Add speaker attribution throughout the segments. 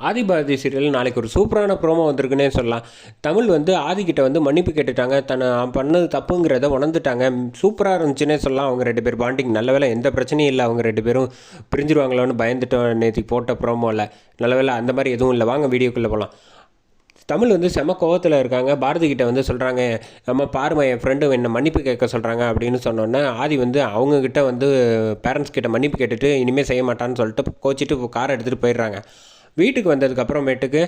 Speaker 1: Adhibharathi serial நாளைக்கு ஒரு சூப்பரான ப்ரோமோ வந்திருக்குன்னே சொல்லலாம். தமிழ் வந்து ஆதிக்கிட்ட வந்து மன்னிப்பு கேட்டுட்டாங்க. தன்னை பண்ணது தப்புங்கிறத உணர்ந்துட்டாங்க. சூப்பராக இருந்துச்சுன்னே சொல்லலாம். அவங்க 2 பேர் பாண்டிங் நல்ல வேளை எந்த பிரச்சனையும் இல்லை. அவங்க 2 பேரும் பிரிஞ்சிருவாங்களோன்னு பயந்துட்டோம் நேற்றுக்கு போட்ட ப்ரோமோவில். நல்ல வேளை அந்த மாதிரி எதுவும் இல்லை. வாங்க வீடியோக்குள்ளே போகலாம். தமிழ் வந்து செம கோவத்தில் இருக்காங்க. பாரதி கிட்ட வந்து சொல்கிறாங்க, அம்மா பாருமா என் ஃப்ரெண்டு என்னை மன்னிப்பு கேட்க சொல்கிறாங்க அப்படின்னு சொன்னோன்னே ஆதி வந்து அவங்கக்கிட்ட வந்து பேரண்ட்ஸ் கிட்ட மன்னிப்பு கேட்டுட்டு இனிமேல் செய்ய மாட்டான்னு சொல்லிட்டு கோச்சிட்டு காரை எடுத்துகிட்டு போயிடுறாங்க. வீட்டுக்கு வந்ததுக்கப்புறமேட்டுக்கு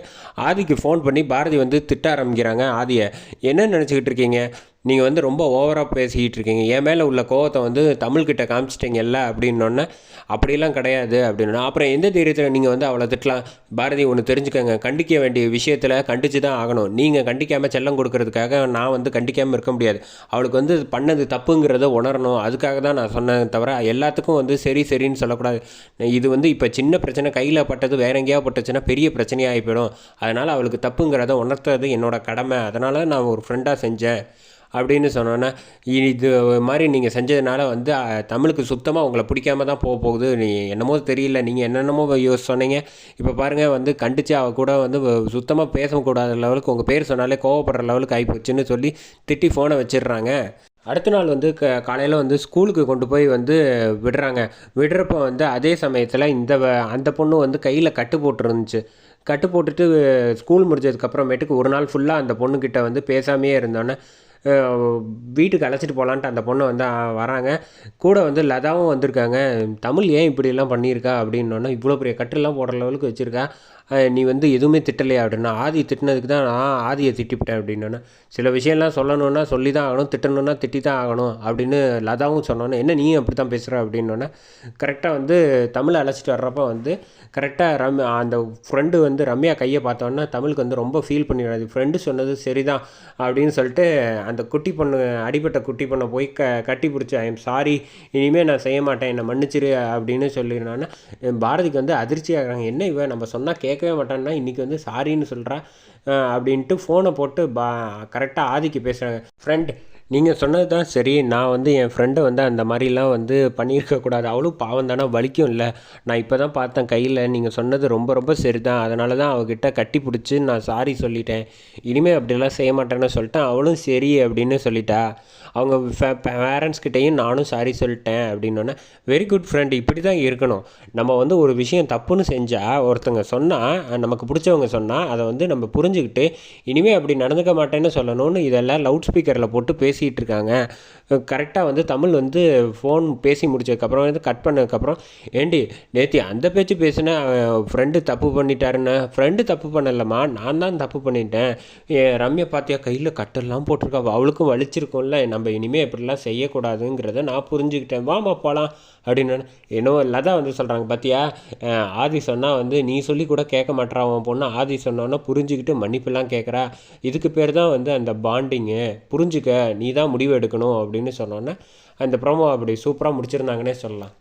Speaker 1: ஆதிக்கு ஃபோன் பண்ணி பாரதி வந்து திட்ட ஆரம்பிக்கிறாங்க ஆதியை. என்ன நினச்சிக்கிட்டு இருக்கீங்க, நீங்கள் வந்து ரொம்ப ஓவராக பேசிக்கிட்டு இருக்கீங்க, என் மேலே உள்ள கோவத்தை வந்து தமிழ்கிட்ட காமிச்சிட்டிங்கல்ல அப்படின்னோடனே அப்படிலாம் கிடையாது அப்படின்னா அப்புறம் எந்த தைரியத்தில் நீங்கள் வந்து அவளை திட்டலாம். பாரதி ஒன்று தெரிஞ்சுக்கோங்க, கண்டிக்க வேண்டிய விஷயத்தில் கண்டித்து தான் ஆகணும். நீங்கள் கண்டிக்காமல் செல்லம் கொடுக்கறதுக்காக நான் வந்து கண்டிக்காமல் இருக்க முடியாது. அவளுக்கு வந்து பண்ணது தப்புங்கிறத உணரணும். அதுக்காக தான் நான் சொன்னேன் தவிர எல்லாத்துக்கும் வந்து சரி சரின்னு சொல்லக்கூடாது. இது வந்து இப்போ சின்ன பிரச்சனை கையில் பட்டது வேற எங்கேயா பட்டுச்சுன்னா பெரிய பிரச்சனையாகி போயிடும். அதனால் அவளுக்கு தப்புங்கிறத உணர்த்துறது என்னோடய கடமை. அதனால் நான் ஒரு ஃப்ரெண்டாக செஞ்சேன் அப்படின்னு சொன்னோன்னே, இது மாதிரி நீங்கள் செஞ்சதுனால வந்து தமிழுக்கு சுத்தமாக உங்களை பிடிக்காம தான் போகுது. நீ என்னமோ தெரியல, நீங்கள் என்னென்னமோ சொன்னீங்க. இப்போ பாருங்கள் வந்து கண்டித்து அவள் கூட வந்து சுத்தமாக பேசக்கூடாத லெவலுக்கு உங்கள் பேர் சொன்னாலே கோவப்படுற லெவலுக்கு ஆகிப்போச்சுன்னு சொல்லி திட்டி ஃபோனை வச்சிடுறாங்க. அடுத்த நாள் வந்து காலையில் வந்து ஸ்கூலுக்கு கொண்டு போய் வந்து விடுறாங்க. விடுறப்போ வந்து அதே சமயத்தில் அந்த பொண்ணு வந்து கையில் கட்டு போட்டுருந்துச்சு. கட்டு போட்டுட்டு ஸ்கூல் முடிஞ்சதுக்கப்புறமேட்டுக்கு ஒரு நாள் ஃபுல்லாக அந்த பொண்ணுக்கிட்ட வந்து பேசாமையே இருந்தோன்னே வீட்டுக்கு அழைச்சிட்டு போகலான்ட்டு அந்த பொண்ணை வந்து வராங்க. கூட வந்து லதாவும் வந்திருக்காங்க. தமிழ் ஏன் இப்படியெல்லாம் பண்ணியிருக்கா அப்படின்னோடனே, இவ்வளோ பெரிய கட்டெல்லாம் போடுற லெவலுக்கு வச்சுருக்கா, நீ வந்து எதுவுமே திட்டலையா அப்படின்னா, ஆதி திட்டினதுக்கு தான் நான் ஆதியை திட்டிவிட்டேன் அப்படின்னோன்னே, சில விஷயம்லாம் சொல்லணுன்னா சொல்லி தான் ஆகணும், திட்டணுன்னா திட்டி தான் ஆகணும் அப்படின்னு லதாவும் சொன்னோன்னே, என்ன நீயும் அப்படி தான் பேசுகிற அப்படின்னோன்னே, கரெக்டாக வந்து தமிழை அழைச்சிட்டு வர்றப்போ வந்து கரெக்டாக அந்த ஃப்ரெண்டு வந்து ரம்யா கையை பார்த்தோன்னா தமிழுக்கு வந்து ரொம்ப ஃபீல் பண்ணிடுறாது. ஃப்ரெண்டு சொன்னது சரிதான் அப்படின்னு சொல்லிட்டு அந்த குட்டி பொண்ணு அடிபட்ட குட்டி பொண்ணை போய் கட்டி பிடிச்சி ஐ எம் சாரி, இனிமேல் நான் செய்ய மாட்டேன், என்னை மன்னிச்சிரு அப்படின்னு சொல்லிடுனான்னா பாரதிக்கு வந்து அதிர்ச்சியாகிறாங்க. என்ன இவன் நம்ம சொன்னால் கேட்கவே மாட்டான்னா இன்றைக்கி வந்து சாரின்னு சொல்கிறா அப்படின்ட்டு ஃபோனை போட்டு கரெக்டாக ஆதிக்கு பேசுகிறாங்க. ஃப்ரெண்ட், நீங்கள் சொன்னது தான் சரி. நான் வந்து என் ஃப்ரெண்டை வந்து அந்த மாதிரிலாம் வந்து பண்ணியிருக்கக்கூடாது. அவளும் பாவம் தானே, வலிக்கும் இல்லை. நான் இப்போ தான் பார்த்தேன் கையில். நீங்கள் சொன்னது ரொம்ப ரொம்ப சரி தான். அதனால தான் அவகிட்ட கட்டி பிடிச்சி நான் சாரி சொல்லிட்டேன். இனிமேல் அப்படிலாம் செய்ய மாட்டேன்னு சொல்லிட்டேன். அவளும் சரி அப்படின்னு சொல்லிட்டா. அவங்க பேரண்ட்ஸ்கிட்டையும் நானும் சாரி சொல்லிட்டேன் அப்படின்னோடனே, வெரி குட் ஃப்ரெண்ட், இப்படி தான் இருக்கணும். நம்ம வந்து ஒரு விஷயம் தப்புன்னு செஞ்சால் ஒருத்தங்க சொன்னால், நமக்கு பிடிச்சவங்க சொன்னால் அதை வந்து நம்ம புரிஞ்சுக்கிட்டு இனிமேல் அப்படி நடந்துக்க மாட்டேன்னு சொல்லணும்னு இதெல்லாம் லவுட் ஸ்பீக்கரில் போட்டு பேசிகிட்டு இருக்காங்க. கரெக்டாக வந்து தமிழ் வந்து ஃபோன் பேசி முடிச்சதுக்கப்புறம் வந்து கட் பண்ணதுக்கப்புறம், ஏண்டி நேற்று அந்த பேச்சு பேசுனா ஃப்ரெண்டு தப்பு பண்ணிட்டாருன்னு. ஃப்ரெண்டு தப்பு பண்ணலம்மா, நான் தான் தப்பு பண்ணிட்டேன். ரம்யா பார்த்தியா கையில் கட்டெல்லாம் போட்டிருக்கா, அவளுக்கும் வலிச்சிருக்கும்ல. நம்ம இனிமேல் இப்படிலாம் செய்யக்கூடாதுங்கிறத நான் புரிஞ்சுக்கிட்டேன். வாமா போகலாம் அப்படின்னு. என்னவோ லதா வந்து சொல்கிறாங்க, பார்த்தியா ஆதி சொன்னால் வந்து நீ சொல்லி கூட கேட்க மாட்டேறா அவன் பொண்ணு. ஆதி சொன்னோன்னா புரிஞ்சுக்கிட்டு மன்னிப்புலாம் கேட்குறா. இதுக்கு பேர் தான் வந்து அந்த பாண்டிங்கு. புரிஞ்சுக்க, நீ தான் முடிவு எடுக்கணும் அப்படின்னு சொன்னோன்னே அந்த ப்ரோமோ அப்படி சூப்பராக முடிச்சிருந்தாங்கன்னே சொல்லலாம்.